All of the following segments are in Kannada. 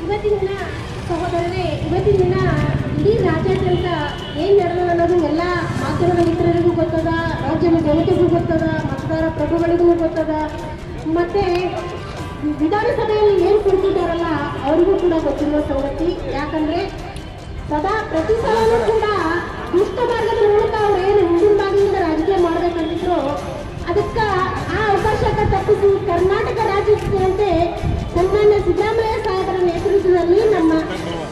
ಇವತ್ತಿನ ದಿನ ಸಹೋದರರೇ, ಇವತ್ತಿನ ದಿನ ಇಡೀ ರಾಜ್ಯಾದ್ಯಂತ ಏನು ನಡೆದ ಅನ್ನೋದು ಎಲ್ಲ ಮಾಧ್ಯಮದ ಮಿತ್ರರಿಗೂ ಗೊತ್ತದ, ರಾಜ್ಯದ ಜನತೆಗೂ ಗೊತ್ತದ, ಮತದಾರ ಪ್ರಭುಗಳಿಗೂ ಗೊತ್ತದ, ಮತ್ತೆ ವಿಧಾನಸಭೆಯಲ್ಲಿ ಏನು ಕೊಡ್ತಿದ್ದಾರಲ್ಲ ಅವರಿಗೂ ಕೂಡ ಗೊತ್ತಿರುವ ಸಂಗತಿ. ಯಾಕಂದ್ರೆ ಸದಾ ಪ್ರತಿ ಸಲನೂ ಕೂಡ ದುಷ್ಟ ಮಾರ್ಗದ ಮೂಲಕ ಅವ್ರು ಏನು ಹಿಂದಿನ ಭಾಗದಿಂದ ರಾಜಕೀಯ ಮಾಡಬೇಕಂತಿದ್ರು ಅದಕ್ಕೆ ಆ ಅವಕಾಶಕ್ಕೆ ತಪ್ಪಿಸಿ ಕರ್ನಾಟಕ ರಾಜ್ಯದಂತೆ ಸನ್ಮಾನ್ಯ ಸಿದ್ದರಾಮಯ್ಯ ಸಾಹೇಬರ ನೇತೃತ್ವದಲ್ಲಿ ನಮ್ಮ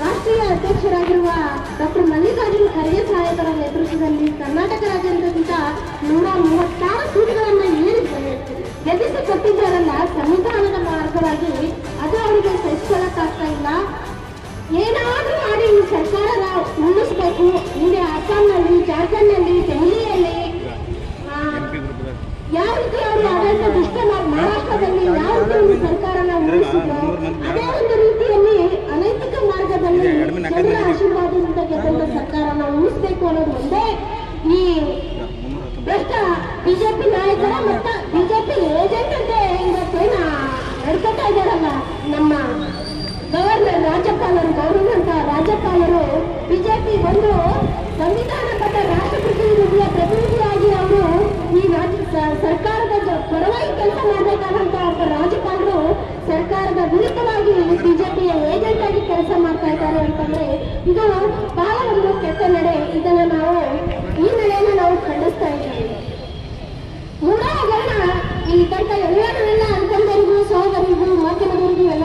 ರಾಷ್ಟ್ರೀಯ ಅಧ್ಯಕ್ಷರಾಗಿರುವ ಡಾಕ್ಟರ್ ಮಲ್ಲಿಕಾರ್ಜುನ ಖರ್ಗೆ ಸಾಹೇಬರ ನೇತೃತ್ವದಲ್ಲಿ ಕರ್ನಾಟಕ ರಾಜ್ಯಾದ್ಯಂತ 136 ಸೀಟುಗಳನ್ನು ಗೆಲ್ಲಿಸಿ ಕೊಟ್ಟಿದ್ದಾರಲ್ಲ ಸಂವಿಧಾನದ ಮಾರ್ಗವಾಗಿ, ಅದು ಅವರಿಗೆ ಸಹಿಸಿಕೊಳ್ಳಕ್ಕಾಗ್ತಾ ಇಲ್ಲ. ಏನಾದರೂ ಮಾಡಿ ಈ ಸರ್ಕಾರದ ಉಳಿಸಬೇಕು. ಹಿಂದೆ ಅಸ್ಸಾಂನಲ್ಲಿ, ಜಾರ್ಖಂಡ್ನಲ್ಲಿ, ದೆಹಲಿಯಲ್ಲಿ ಯಾವ ರೀತಿ ಅವರು ಆಡಳಿತ ದುಷ್ಟ ಮಹಾರಾಷ್ಟ್ರದಲ್ಲಿ ಯಾವ ರೀತಿ ಈ ಸರ್ಕಾರನ ಉಳಿಸಿದ್ರು, ಅದೇ ಒಂದು ರೀತಿಯಲ್ಲಿ ಅನೈತಿಕ ಮಾರ್ಗದಲ್ಲಿ ಜನರ ಆಶೀರ್ವಾದದಿಂದ ಗೆದ್ದಂತ ಸರ್ಕಾರನ ಉಳಿಸಬೇಕು ಅನ್ನೋದು ಒಂದೇ ಈ ಭ್ರಷ್ಟ ಬಿಜೆಪಿ ನಾಯಕರ ಮತ್ತು ಬಿಜೆಪಿ ಏಜೆಂಟ್ ಅಂತ ಇವತ್ತೇನ ನಡ್ಕೊತಾ ಇದ್ದಾರಲ್ಲ ನಮ್ಮ ಗವರ್ನರ್ ರಾಜ್ಯಪಾಲರು, ಗೌರವಂತ ರಾಜ್ಯಪಾಲರು. ಬಿಜೆಪಿ ಒಂದು ಸಂವಿಧಾನಬದ್ಧ ಪ್ರತಿನಿಧಿಯಾಗಿ ಅವರು ಈ ಸರ್ಕಾರದ ಪರವಾಗಿ ಕೆಲಸ ಮಾಡಬೇಕಾದಂತ ರಾಜ್ಯಪಾಲರು ಸರ್ಕಾರದ ವಿರುದ್ಧವಾಗಿ ಬಿಜೆಪಿಯ ಏಜೆಂಟ್ ಆಗಿ ಕೆಲಸ ಮಾಡ್ತಾ ಇದ್ದಾರೆ ಅಂತಂದ್ರೆ ಇದು ಬಹಳ ಒಂದು ಕೆಟ್ಟ ನಡೆ. ಇದನ್ನ ನಾವು ಈ ನಡೆಯನ್ನು ನಾವು ಖಂಡಿಸ್ತಾ ಇದ್ದೀವಿ. ಮೂಢ ಹಗರಣ ಈ ತನಕ ಎಲ್ಲರನ್ನೆಲ್ಲ ಅನ್ಕೊಂಡರಿಗೂ, ಸಹೋದರಿಗೂ, ಮಾಧ್ಯಮದವರಿಗೂ ಎಲ್ಲ